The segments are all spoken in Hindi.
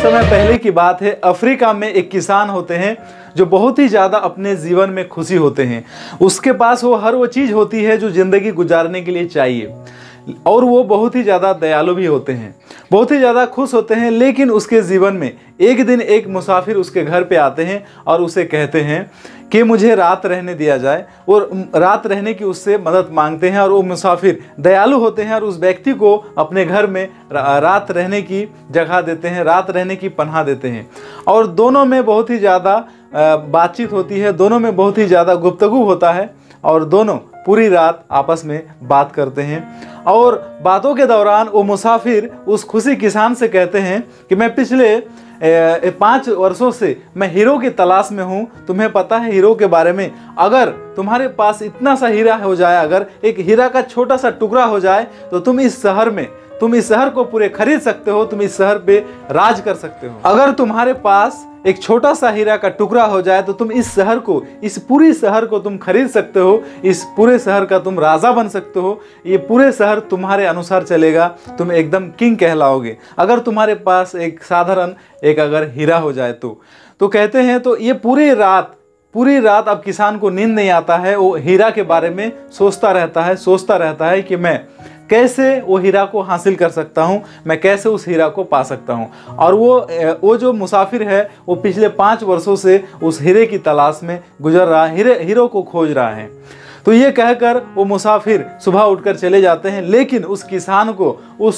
समय पहले की बात है, अफ्रीका में एक किसान होते हैं जो बहुत ही ज़्यादा अपने जीवन में खुशी होते हैं। उसके पास हर वो चीज़ होती है जो ज़िंदगी गुजारने के लिए चाहिए, और वो बहुत ही ज़्यादा दयालु भी होते हैं, बहुत ही ज़्यादा खुश होते हैं। लेकिन उसके जीवन में एक दिन एक मुसाफिर उसके घर पे आते हैं और उसे कहते हैं कि मुझे रात रहने दिया जाए, और रात रहने की उससे मदद मांगते हैं। और वो मुसाफिर दयालु होते हैं और उस व्यक्ति को अपने घर में रात रहने की जगह देते हैं, रात रहने की पनाह देते हैं। और दोनों में बहुत ही ज़्यादा बातचीत होती है, दोनों में बहुत ही ज़्यादा गुफ्तगू होता है, और दोनों पूरी रात आपस में बात करते हैं। और बातों के दौरान वो मुसाफिर उस खुशी किसान से कहते हैं कि मैं पिछले 5 वर्षों से मैं हीरो की तलाश में हूँ। तुम्हें पता है हीरो के बारे में? अगर तुम्हारे पास इतना सा हीरा हो जाए, अगर एक हीरा का छोटा सा टुकड़ा हो जाए, तो तुम इस शहर को पूरे खरीद सकते हो, तुम इस शहर पे राज कर सकते हो। अगर तुम्हारे पास एक छोटा सा हीरा का टुकड़ा हो जाए तो तुम इस पूरी शहर को तुम खरीद सकते हो, इस पूरे शहर का तुम राजा बन सकते हो, ये पूरे शहर तुम्हारे अनुसार चलेगा, तुम एकदम किंग कहलाओगे। अगर तुम्हारे पास एक साधारण अगर हीरा हो जाए तो कहते हैं, तो ये पूरी रात अब किसान को नींद नहीं आता है। वो हीरा के बारे में सोचता रहता है कि मैं कैसे वो हीरा को हासिल कर सकता हूँ, मैं कैसे उस हीरा को पा सकता हूँ। और वो जो मुसाफिर है वो पिछले 5 वर्षों से उस हीरे की तलाश में गुजर रहा है, हीरो को खोज रहा है। तो ये कहकर वो मुसाफिर सुबह उठकर चले जाते हैं। लेकिन उस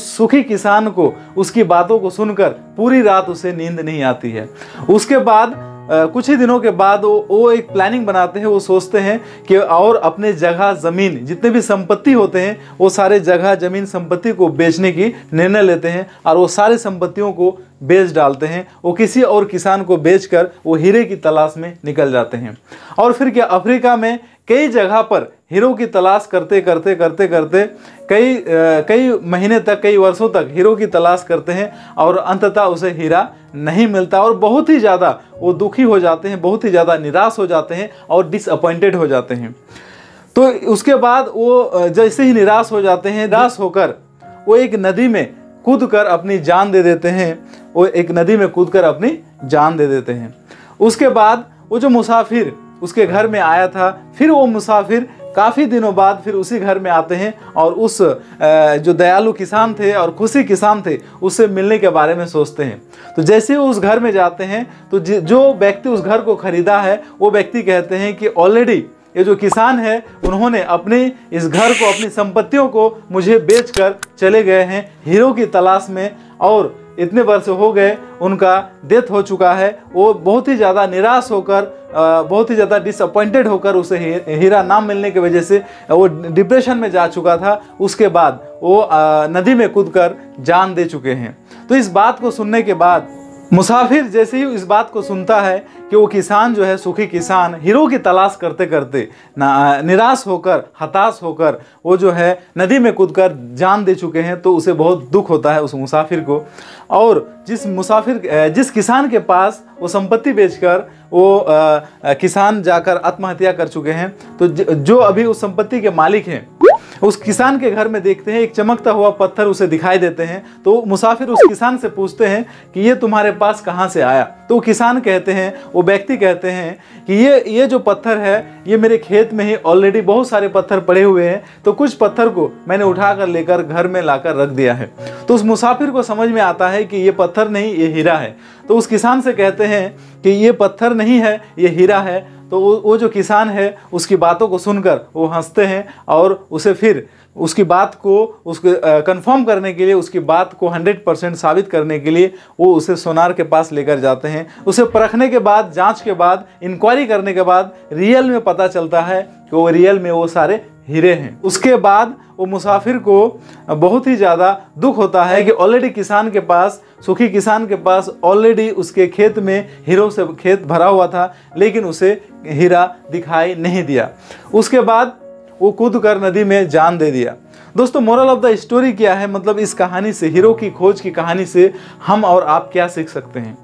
सुखी किसान को उसकी बातों को सुनकर पूरी रात उसे नींद नहीं आती है। उसके बाद कुछ ही दिनों के बाद वो एक प्लानिंग बनाते हैं। वो सोचते हैं कि और अपने जगह ज़मीन जितने भी संपत्ति होते हैं वो सारे जगह ज़मीन संपत्ति को बेचने की निर्णय लेते हैं, और वो सारी संपत्तियों को बेच डालते हैं। वो किसी और किसान को बेचकर वो हीरे की तलाश में निकल जाते हैं। और फिर क्या, अफ्रीका में कई जगह पर हीरो की तलाश करते कई महीने तक, कई वर्षों तक हीरो की तलाश करते हैं, और अंततः उसे हीरा नहीं मिलता। और बहुत ही ज़्यादा वो दुखी हो जाते हैं, बहुत ही ज़्यादा निराश हो जाते हैं और डिसअपॉइंटेड हो जाते हैं। तो उसके बाद वो जैसे ही निराश हो जाते हैं, निराश होकर वो एक नदी में कूदकर अपनी जान दे देते हैं। उसके बाद वो जो मुसाफिर उसके घर में आया था, फिर वो मुसाफिर काफ़ी दिनों बाद फिर उसी घर में आते हैं, और उस जो दयालु किसान थे और खुशी किसान थे उससे मिलने के बारे में सोचते हैं। तो जैसे वो उस घर में जाते हैं तो जो व्यक्ति उस घर को खरीदा है वो व्यक्ति कहते हैं कि ऑलरेडी ये जो किसान है उन्होंने अपने इस घर को, अपनी संपत्तियों को मुझे बेचकर चले गए हैं हीरो की तलाश में, और इतने वर्ष हो गए उनका डेथ हो चुका है। वो बहुत ही ज़्यादा निराश होकर, बहुत ही ज़्यादा डिसअपॉइंटेड होकर, उसे हीरा ना मिलने की वजह से वो डिप्रेशन में जा चुका था। उसके बाद वो नदी में कूदकर जान दे चुके हैं। तो इस बात को सुनने के बाद मुसाफिर जैसे ही इस बात को सुनता है कि वो किसान जो है, सुखी किसान, हीरो की तलाश करते करते निराश होकर, हताश होकर वो जो है नदी में कूदकर जान दे चुके हैं, तो उसे बहुत दुख होता है उस मुसाफिर को। और जिस किसान के पास वो संपत्ति बेचकर वो किसान जाकर आत्महत्या कर चुके हैं, तो जो अभी उस संपत्ति के मालिक हैं उस किसान के घर में देखते हैं एक चमकता हुआ पत्थर उसे दिखाई देते हैं। तो मुसाफिर उस किसान से पूछते हैं कि ये तुम्हारे पास कहाँ से आया? तो किसान कहते हैं, वो व्यक्ति कहते हैं कि ये जो पत्थर है ये मेरे खेत में ही ऑलरेडी बहुत सारे पत्थर पड़े हुए हैं, तो कुछ पत्थर को मैंने उठाकर लेकर घर में लाकर रख दिया है। तो उस मुसाफिर को समझ में आता है कि ये पत्थर नहीं, ये हीरा है। तो उस किसान से कहते हैं कि ये पत्थर नहीं है, ये हीरा है। तो वो जो किसान है उसकी बातों को सुनकर वो हंसते हैं, और उसे फिर उसकी बात को कंफर्म करने के लिए, उसकी बात को 100% साबित करने के लिए वो उसे सोनार के पास लेकर जाते हैं। उसे परखने के बाद, जांच के बाद, इंक्वायरी करने के बाद रियल में पता चलता है कि वो रियल में वो सारे हीरे हैं। उसके बाद वो मुसाफिर को बहुत ही ज़्यादा दुख होता है कि ऑलरेडी सुखी किसान के पास ऑलरेडी उसके खेत में हीरो से खेत भरा हुआ था, लेकिन उसे हीरा दिखाई नहीं दिया। उसके बाद वो कूद कर नदी में जान दे दिया। दोस्तों, मोरल ऑफ द स्टोरी क्या है? मतलब इस कहानी से, हीरो की खोज की कहानी से हम और आप क्या सीख सकते हैं?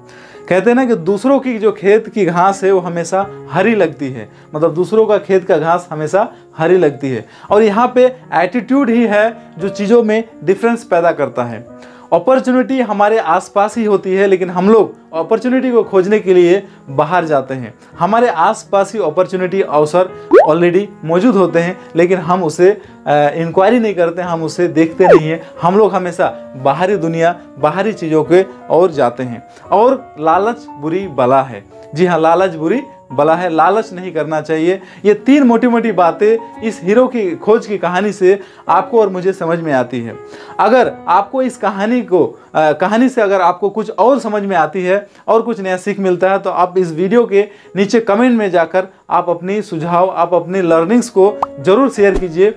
कहते हैं ना कि दूसरों की जो खेत की घास है वो हमेशा हरी लगती है, मतलब दूसरों का खेत का घास हमेशा हरी लगती है। और यहाँ पे एटीट्यूड ही है जो चीज़ों में डिफरेंस पैदा करता है। अपॉर्चुनिटी हमारे आसपास ही होती है, लेकिन हम लोग अपॉर्चुनिटी को खोजने के लिए बाहर जाते हैं। हमारे आसपास ही अपॉर्चुनिटी अवसर ऑलरेडी मौजूद होते हैं, लेकिन हम उसे इंक्वायरी नहीं करते, हम उसे देखते नहीं हैं। हम लोग हमेशा बाहरी दुनिया, बाहरी चीज़ों के ओर जाते हैं। और लालच बुरी बला है। जी हाँ, लालच बुरी बला है, लालच नहीं करना चाहिए। ये 3 मोटी मोटी बातें इस हीरो की खोज की कहानी से आपको और मुझे समझ में आती है। अगर आपको इस कहानी से अगर आपको कुछ और समझ में आती है और कुछ नया सीख मिलता है, तो आप इस वीडियो के नीचे कमेंट में जाकर आप अपनी सुझाव, आप अपनी लर्निंग्स को ज़रूर शेयर कीजिए।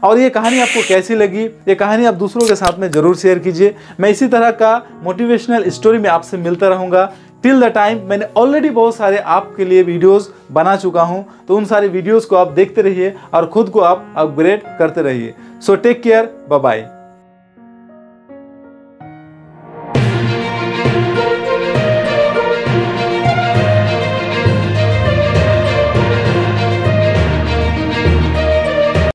और ये कहानी आपको कैसी लगी, ये कहानी आप दूसरों के साथ में ज़रूर शेयर कीजिए। मैं इसी तरह का मोटिवेशनल स्टोरी में आपसे मिलता रहूँगा। टिल द टाइम मैंने ऑलरेडी बहुत सारे आपके लिए वीडियोस बना चुका हूं, तो उन सारे वीडियोस को आप देखते रहिए और खुद को आप अपग्रेड करते रहिए। So take care, bye bye.